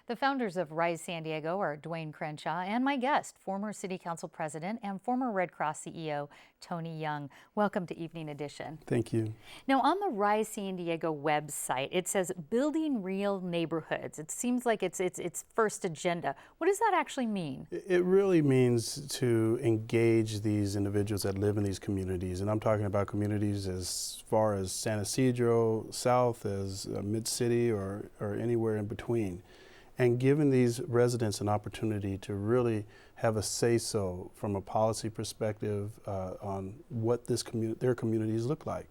The founders of Rise San Diego are Dwayne Crenshaw and my guest, former City Council President and former Red Cross CEO, Tony Young. Welcome to Evening Edition. Thank you. Now, on the Rise San Diego website, it says building real neighborhoods. It seems like it's first agenda. What does that actually mean? It really means to engage these individuals that live in these communities. And I'm talking about communities as far as San Ysidro, south as Mid-City or anywhere in between. And giving these residents an opportunity to really have a say-so from a policy perspective on what their communities look like.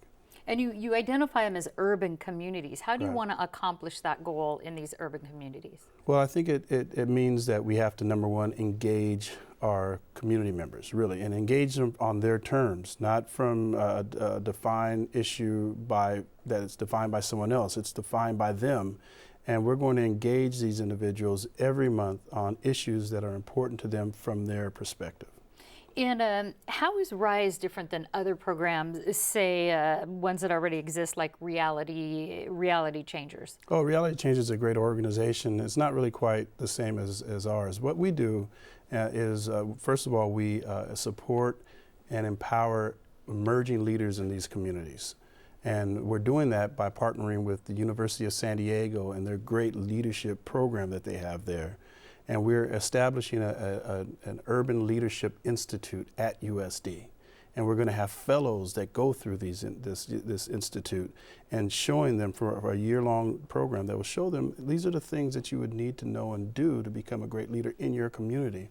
And you identify them as urban communities. How do you Right. want to accomplish that goal in these urban communities? Well, I think it means that we have to, number one, engage our community members, really, and engage them on their terms, not from a defined issue that it's defined by someone else. It's defined by them. And we're going to engage these individuals every month on issues that are important to them from their perspective. And how is RISE different than other programs, say ones that already exist, like Reality Changers? Oh, Reality Changers is a great organization. It's not really quite the same as ours. What we do is, first of all, we support and empower emerging leaders in these communities. And we're doing that by partnering with the University of San Diego and their great leadership program that they have there. And we're establishing an Urban Leadership Institute at USD. And we're going to have fellows that go through this institute and showing them for a year-long program that will show them these are the things that you would need to know and do to become a great leader in your community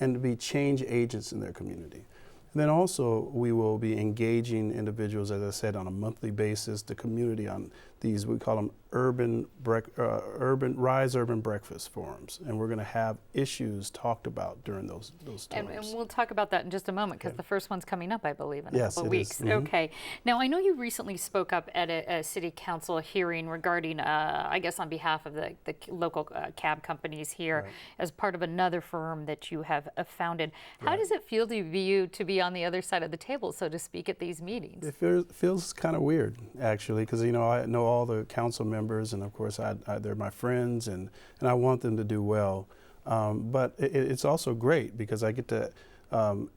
and to be change agents in their community. And then also we will be engaging individuals, as I said, on a monthly basis, the community on these, we call them Rise Urban Breakfast Forums. And we're going to have issues talked about during those times. And we'll talk about that in just a moment, because the first one's coming up, I believe, in a couple of weeks. Yes, Okay. Now, I know you recently spoke up at a city council hearing regarding, I guess on behalf of the local cab companies here, Right. as part of another firm that you have founded. How does it feel to you to be on the other side of the table, so to speak, at these meetings? It feels kind of weird, actually, because I know all the council members, and of course they're my friends, and I want them to do well. But it's also great because I get to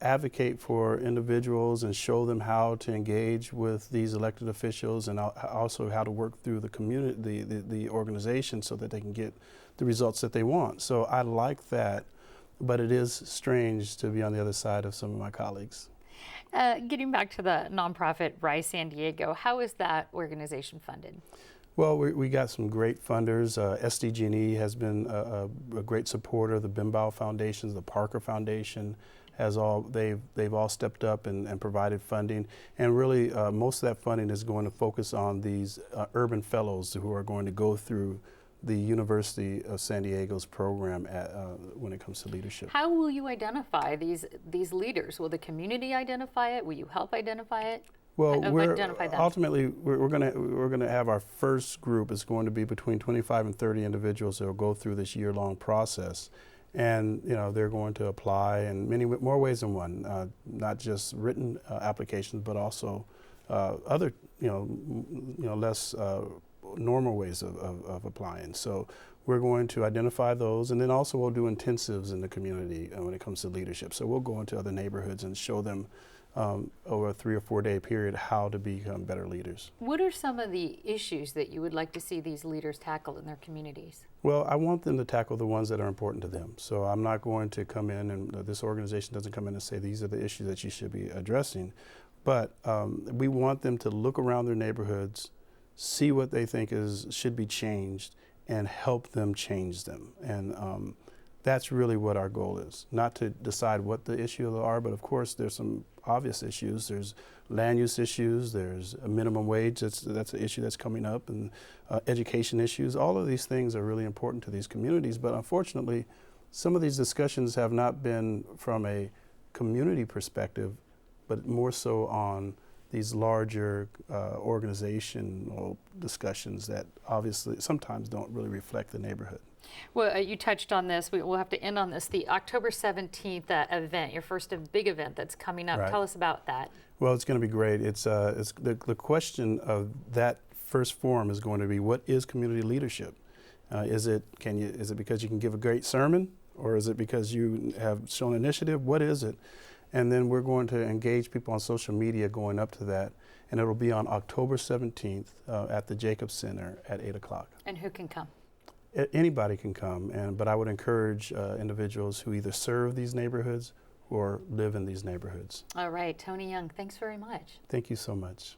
advocate for individuals and show them how to engage with these elected officials, and also how to work through the community, the organization, so that they can get the results that they want. So I like that, but it is strange to be on the other side of some of my colleagues. Getting back to the nonprofit Rise San Diego, how is that organization funded? Well, we got some great funders. SDG&E has been a great supporter. The Bimbao Foundation, the Parker Foundation they've all stepped up and provided funding. And really, most of that funding is going to focus on these urban fellows who are going to go through the University of San Diego's program when it comes to leadership. How will you identify these leaders? Will the community identify it? Will you help identify it? Well, Ultimately, we're going to have our first group is going to be between 25 and 30 individuals that will go through this year-long process, and they're going to apply in many more ways than one, not just written applications, but also other less normal ways of applying. So we're going to identify those, and then also we'll do intensives in the community when it comes to leadership. So we'll go into other neighborhoods and show them over a 3 or 4 day period how to become better leaders. What are some of the issues that you would like to see these leaders tackle in their communities? Well, I want them to tackle the ones that are important to them. So I'm not going to come in, and this organization doesn't come in and say these are the issues that you should be addressing, but we want them to look around their neighborhoods, see what they think should be changed, and help them change them. And that's really what our goal is, not to decide what the issues are, but of course there's some obvious issues. There's land use issues, there's a minimum wage, that's an issue that's coming up, and education issues. All of these things are really important to these communities, but unfortunately some of these discussions have not been from a community perspective, but more so on these larger organizational discussions that obviously sometimes don't really reflect the neighborhood. Well, you touched on this. We'll have to end on this. The October 17th event, your first big event that's coming up. Right. Tell us about that. Well, it's going to be great. It's the question of that first forum is going to be, what is community leadership? Is it because you can give a great sermon, or is it because you have shown initiative? What is it? And then we're going to engage people on social media going up to that, and it'll be on October 17th at the Jacobs Center at 8 o'clock. And who can come? Anybody can come, but I would encourage individuals who either serve these neighborhoods or live in these neighborhoods. All right, Tony Young, thanks very much. Thank you so much.